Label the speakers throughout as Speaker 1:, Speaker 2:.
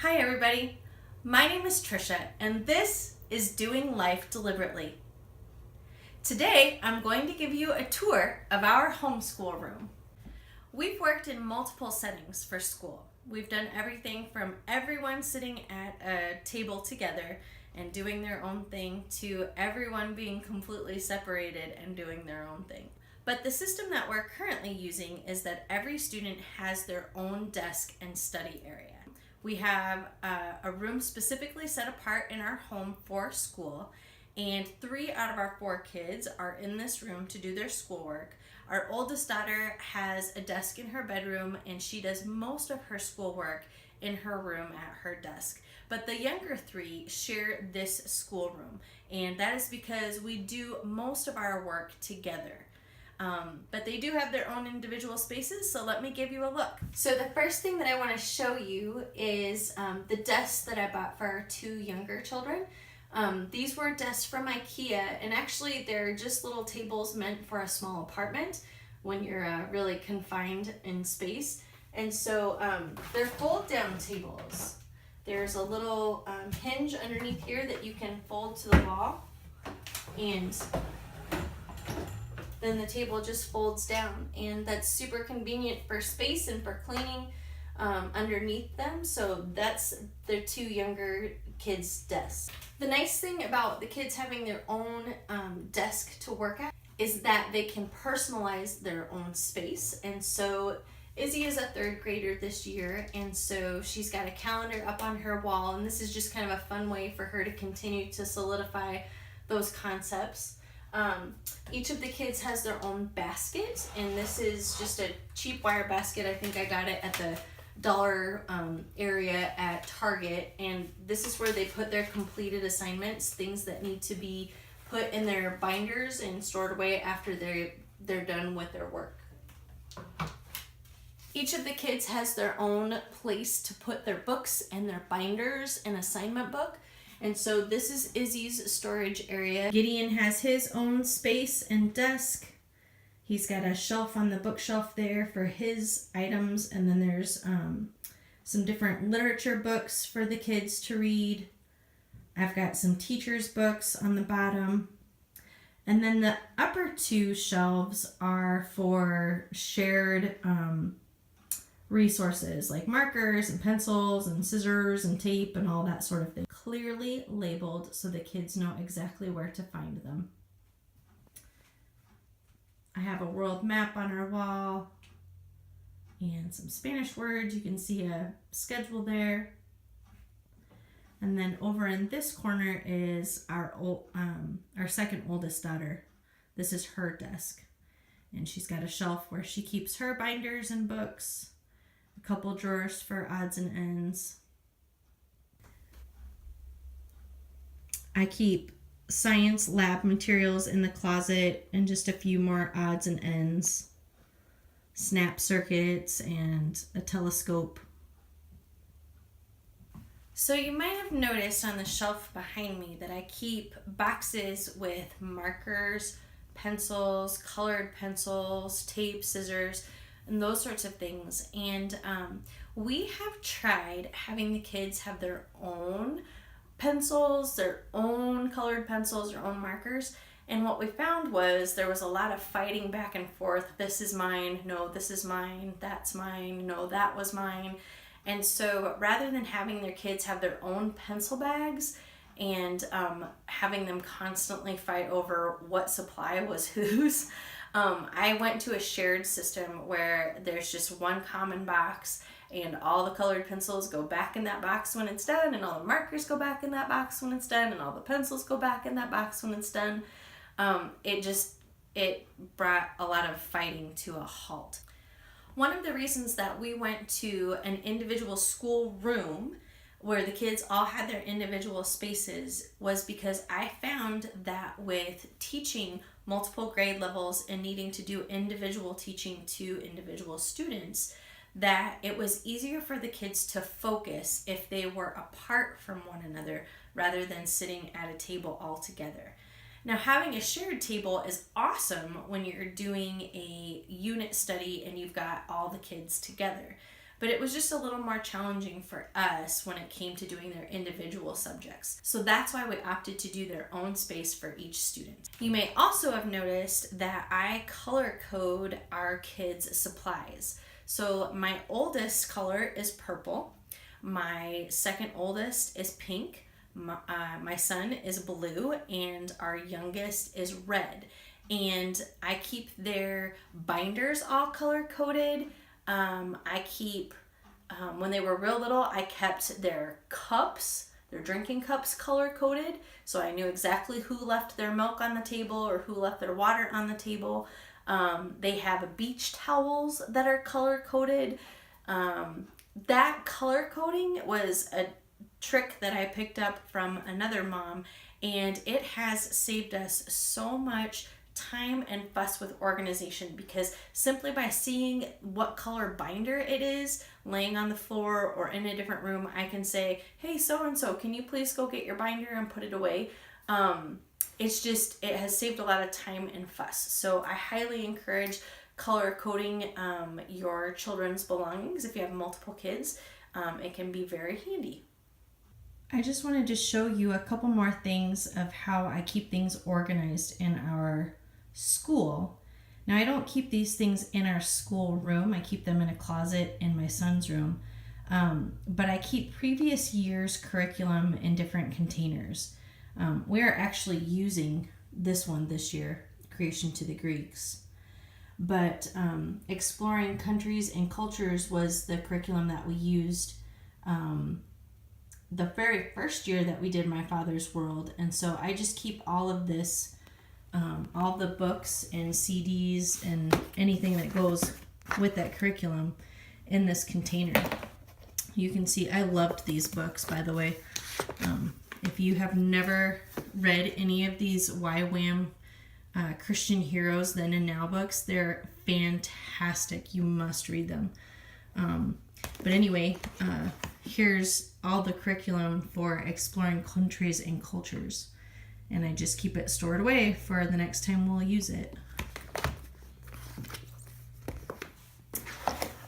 Speaker 1: Hi everybody, my name is Trisha and this is Doing Life Deliberately. Today I'm going to give you a tour of our homeschool room. We've worked in multiple settings for school. We've done everything from everyone sitting at a table together and doing their own thing to everyone being completely separated and doing their own thing. But the system that we're currently using is that every student has their own desk and study area. We have a room specifically set apart in our home for school, and 3 out of our 4 kids are in this room to do their schoolwork. Our oldest daughter has a desk in her bedroom, and she does most of her schoolwork in her room at her desk. But the younger 3 share this schoolroom, and that is because we do most of our work together. But they do have their own individual spaces, so let me give you a look. So the first thing that I want to show you is the desks that I bought for our 2 younger children. These were desks from IKEA, and actually they're just little tables meant for a small apartment when you're really confined in space. And so they're fold-down tables. There's a little hinge underneath here that you can fold to the wall, and then the table just folds down, and that's super convenient for space and for cleaning underneath them. So that's their 2 younger kids' desks. The nice thing about the kids having their own desk to work at is that they can personalize their own space. And so Izzy is a 3rd grader this year, and so she's got a calendar up on her wall, and this is just kind of a fun way for her to continue to solidify those concepts. Each of the kids has their own basket, and this is just a cheap wire basket. I think I got it at the dollar area at Target, and this is where they put their completed assignments, things that need to be put in their binders and stored away after they're done with their work. Each of the kids has their own place to put their books and their binders and assignment book. And so this is Izzy's storage area. Gideon has his own space and desk. He's got a shelf on the bookshelf there for his items, and then there's some different literature books for the kids to read. I've got some teachers' books on the bottom. And then the upper 2 shelves are for shared resources like markers and pencils and scissors and tape and all that sort of thing. Clearly labeled so the kids know exactly where to find them. I have a world map on our wall and some Spanish words. You can see a schedule there. And then over in this corner is our second oldest daughter. This is her desk, and she's got a shelf where she keeps her binders and books, a couple drawers for odds and ends. I keep science lab materials in the closet and just a few more odds and ends, snap circuits and a telescope. So you might have noticed on the shelf behind me that I keep boxes with markers, pencils, colored pencils, tape, scissors, and those sorts of things. And we have tried having the kids have their own pencils, their own colored pencils, their own markers. And what we found was there was a lot of fighting back and forth. This is mine. No, this is mine. That's mine. No, that was mine. And so rather than having their kids have their own pencil bags and having them constantly fight over what supply was whose, I went to a shared system where there's just one common box, and all the colored pencils go back in that box when it's done, and all the markers go back in that box when it's done, and all the pencils go back in that box when it's done. It brought a lot of fighting to a halt. One of the reasons that we went to an individual school room where the kids all had their individual spaces was because I found that with teaching multiple grade levels and needing to do individual teaching to individual students, that it was easier for the kids to focus if they were apart from one another rather than sitting at a table all together. Now, having a shared table is awesome when you're doing a unit study and you've got all the kids together. but it was just a little more challenging for us when it came to doing their individual subjects. So that's why we opted to do their own space for each student. You may also have noticed that I color code our kids' supplies. So my oldest color is purple, my second oldest is pink, my son is blue, and our youngest is red. And I keep their binders all color coded. I keep, when they were real little, I kept their cups, their drinking cups color coded. So I knew exactly who left their milk on the table or who left their water on the table. They have beach towels that are color coded. That color coding was a trick that I picked up from another mom, and it has saved us so much time and fuss with organization, because simply by seeing what color binder it is laying on the floor or in a different room, I can say, hey, so-and-so, can you please go get your binder and put it away? It has saved a lot of time and fuss. So I highly encourage color coding your children's belongings. If you have multiple kids, it can be very handy. I just wanted to show you a couple more things of how I keep things organized in our school. Now, I don't keep these things in our school room. I keep them in a closet in my son's room. But I keep previous year's curriculum in different containers. We are actually using this one this year, Creation to the Greeks. But Exploring Countries and Cultures was the curriculum that we used the very first year that we did My Father's World. And so I just keep all of this, all the books and CDs and anything that goes with that curriculum in this container. You can see I loved these books, by the way. If you have never read any of these YWAM Christian Heroes Then and Now books, they're fantastic. You must read them. But anyway, here's all the curriculum for Exploring Countries and Cultures. And I just keep it stored away for the next time we'll use it.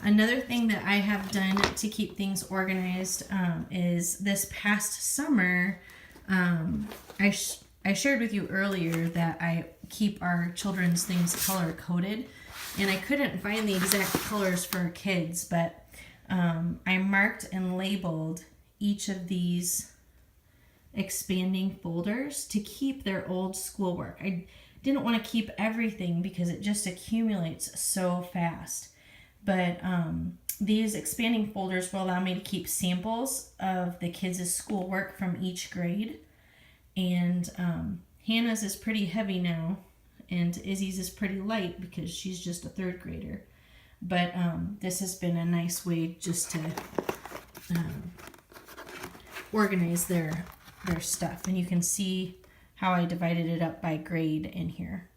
Speaker 1: Another thing that I have done to keep things organized is this past summer, I shared with you earlier that I keep our children's things color coded, and I couldn't find the exact colors for our kids, but I marked and labeled each of these expanding folders to keep their old schoolwork. I didn't want to keep everything because it just accumulates so fast. But these expanding folders will allow me to keep samples of the kids' schoolwork from each grade. And Hannah's is pretty heavy now, and Izzy's is pretty light because she's just a third grader. But this has been a nice way just to organize their stuff. And you can see how I divided it up by grade in here.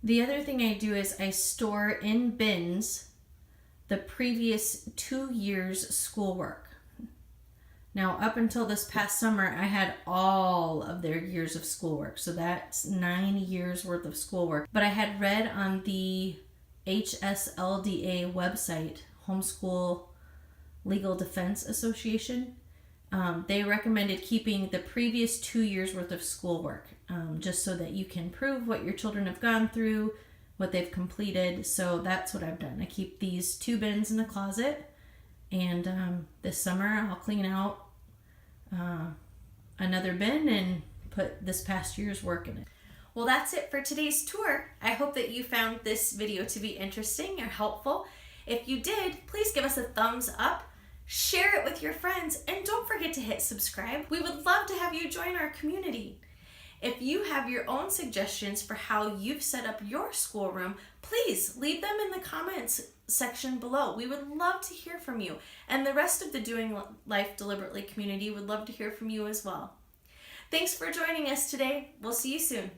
Speaker 1: The other thing I do is I store in bins the previous 2 years' schoolwork. Now, up until this past summer, I had all of their years of schoolwork. So that's 9 years worth of schoolwork. But I had read on the HSLDA website, Homeschool Legal Defense Association, they recommended keeping the previous 2 years worth of schoolwork, just so that you can prove what your children have gone through, what they've completed. So that's what I've done. I keep these 2 bins in the closet, and this summer I'll clean out another bin and put this past year's work in it. Well, that's it for today's tour. I hope that you found this video to be interesting or helpful. If you did, please give us a thumbs up, share it with your friends, and don't forget to hit subscribe. We would love to have you join our community. If you have your own suggestions for how you've set up your schoolroom, please leave them in the comments section below. We would love to hear from you, and the rest of the Doing Life Deliberately community would love to hear from you as well. Thanks for joining us today. We'll see you soon.